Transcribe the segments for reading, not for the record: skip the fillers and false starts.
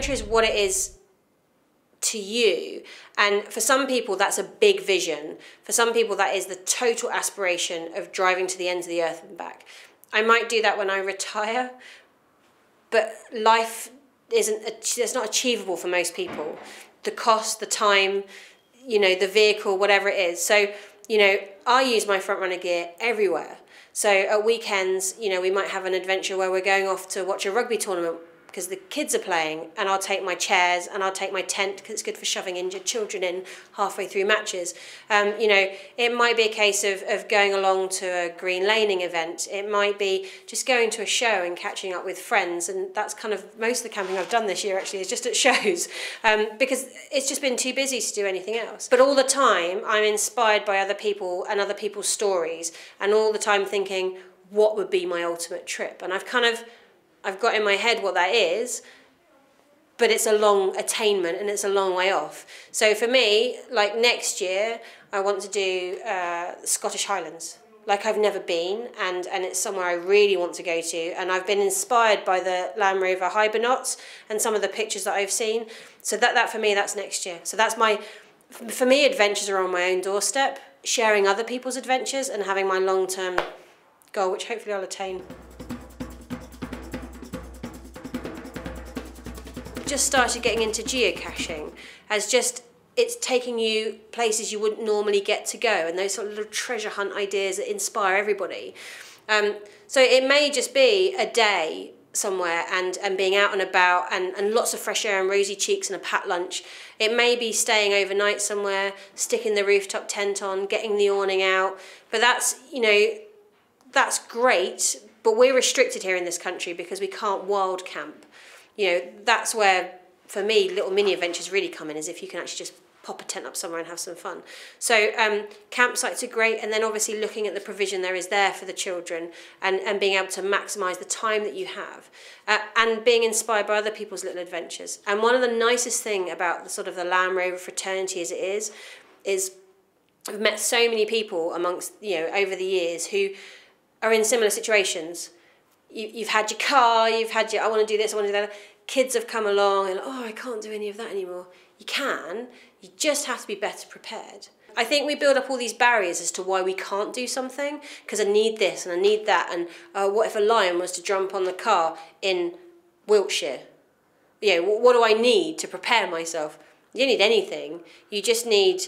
adventure is what it is to you. And for some people, that's a big vision. For some people, that is the total aspiration of driving to the ends of the earth and back. I might do that when I retire, but life it's not achievable for most people. The cost, the time, you know, the vehicle, whatever it is. So, you know, I use my front runner gear everywhere. So at weekends, you know, we might have an adventure where we're going off to watch a rugby tournament because the kids are playing, and I'll take my chairs and I'll take my tent because it's good for shoving injured children in halfway through matches. You know, it might be a case of going along to a green laning event. It might be just going to a show and catching up with friends, and that's kind of most of the camping I've done this year actually is just at shows because it's just been too busy to do anything else. But all the time I'm inspired by other people and other people's stories, and all the time thinking, what would be my ultimate trip? And I've got in my head what that is, but it's a long attainment and it's a long way off. So for me, like next year, I want to do Scottish Highlands. Like I've never been, and it's somewhere I really want to go to. And I've been inspired by the Land Rover Hibernauts and some of the pictures that I've seen. So that for me, that's next year. So that's for me, adventures are on my own doorstep, sharing other people's adventures and having my long-term goal, which hopefully I'll attain. Just started getting into geocaching it's taking you places you wouldn't normally get to go, and those sort of little treasure hunt ideas that inspire everybody. So it may just be a day somewhere and being out and about and lots of fresh air and rosy cheeks and a packed lunch. It may be staying overnight somewhere, sticking the rooftop tent on, getting the awning out. But that's, you know, that's great, but we're restricted here in this country because we can't wild camp. You know, that's where, for me, little mini adventures really come in, is if you can actually just pop a tent up somewhere and have some fun. So campsites are great, and then obviously looking at the provision there is there for the children and being able to maximise the time that you have and being inspired by other people's little adventures. And one of the nicest thing about the sort of the Land Rover fraternity as it is I've met so many people amongst, you know, over the years who are in similar situations. You've had your car, you've had your, I want to do this, I want to do that. Kids have come along and, oh, I can't do any of that anymore. You can, you just have to be better prepared. I think we build up all these barriers as to why we can't do something, because I need this and I need that, and what if a lion was to jump on the car in Wiltshire? You know, what do I need to prepare myself? You don't need anything. You just need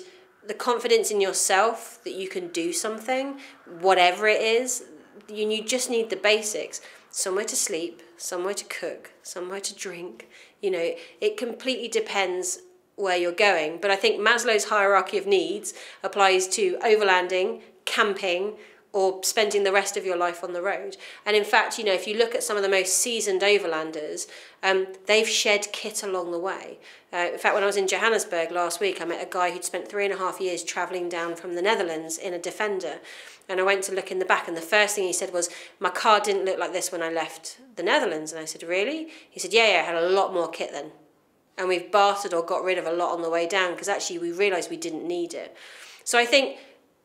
the confidence in yourself that you can do something, whatever it is. You just need the basics. Somewhere to sleep, somewhere to cook, somewhere to drink. You know, it completely depends where you're going. But I think Maslow's hierarchy of needs applies to overlanding, camping, or spending the rest of your life on the road. And in fact, you know, if you look at some of the most seasoned overlanders, they've shed kit along the way. In fact, when I was in Johannesburg last week, I met a guy who'd spent 3.5 years travelling down from the Netherlands in a Defender. And I went to look in the back, and the first thing he said was, my car didn't look like this when I left the Netherlands. And I said, really? He said, yeah, I had a lot more kit then. And we've bartered or got rid of a lot on the way down because actually we realised we didn't need it. So I think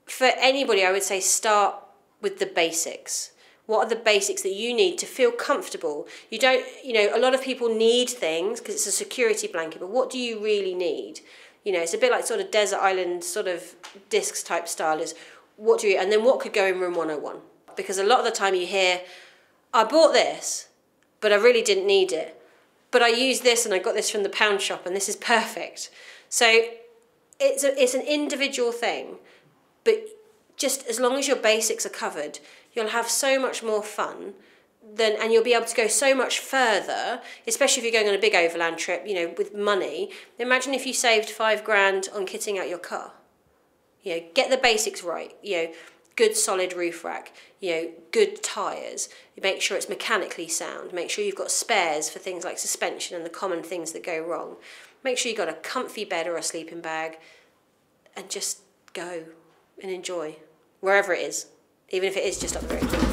for anybody, I would say start with the basics. What are the basics that you need to feel comfortable? You don't, you know, a lot of people need things because it's a security blanket, but what do you really need? You know, it's a bit like sort of desert island sort of discs type style is what do you, and then what could go in room 101? Because a lot of the time you hear, I bought this, but I really didn't need it. But I used this and I got this from the pound shop and this is perfect. So it's an individual thing, but just as long as your basics are covered, you'll have so much more fun and you'll be able to go so much further, especially if you're going on a big overland trip, you know, with money. Imagine if you saved £5 on kitting out your car. You know, get the basics right, you know, good solid roof rack, you know, good tyres, make sure it's mechanically sound, make sure you've got spares for things like suspension and the common things that go wrong. Make sure you've got a comfy bed or a sleeping bag and just go and enjoy wherever it is, even if it is just up the road.